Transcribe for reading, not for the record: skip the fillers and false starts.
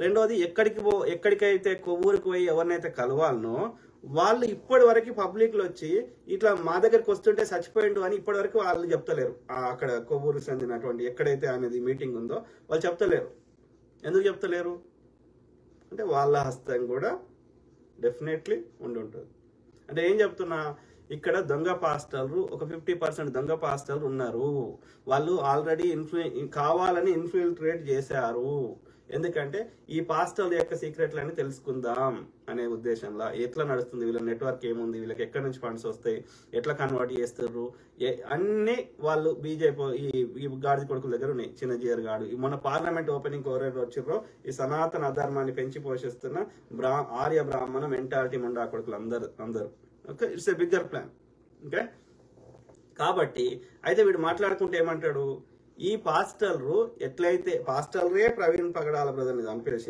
రెండోది ఎక్కడికైతే కొవ్వూరికి పోయి ఎవరినైతే కలవాలనో వాళ్ళు ఇప్పటి వరకు పబ్లిక్ లో వచ్చి ఇట్లా మా దగ్గరికి వస్తుంటే చచ్చిపోయిండు అని ఇప్పటి వరకు వాళ్ళు చెప్తలేరు. అక్కడ కొవ్వూరు చెందినటువంటి ఎక్కడైతే అనేది మీటింగ్ ఉందో వాళ్ళు చెప్తలేరు. ఎందుకు చెప్తలేరు అంటే వాళ్ళ హస్తం కూడా డెఫినెట్లీ ఉండి ఉంటుంది. అంటే ఏం చెప్తున్నా, ఇక్కడ దొంగ పాస్టర్లు ఒక 50% దొంగ పాస్టర్లు ఉన్నారు. వాళ్ళు ఆల్రెడీ కావాలని ఇన్ఫిల్ట్రేట్ చేశారు. ఎందుకంటే ఈ పాస్టర్ల యొక్క సీక్రెట్లని తెలుసుకుందాం అనే ఉద్దేశంలో, ఎట్లా నడుస్తుంది వీళ్ళ నెట్వర్క్ ఏముంది, వీళ్ళకి ఎక్కడి నుంచి ఫండ్స్ వస్తాయి, ఎట్లా కన్వర్ట్ చేస్తారు, అన్ని వాళ్ళు బీజేపీ ఈ గాడిద కొడుకుల దగ్గర ఉన్నాయి. చిన్నజీయర్ గాడు మొన్న పార్లమెంట్ ఓపెనింగ్ ఎవరైతే వచ్చిర్రో ఈ సనాతన అధర్మాన్ని పెంచి పోషిస్తున్న ఆర్య బ్రాహ్మణ మెంటాలిటీ ముండా కొడుకులు అందరూ okay, it's a bigger plan. Okay, కాబట్టి అయితే వీడు మాట్లాడుకుంటే ఏమంటాడు, ఈ పాస్టర్లు ఎట్లయితే పాస్టర్లే ప్రవీణ్ పగడాల బ్రదర్ని చంపేసి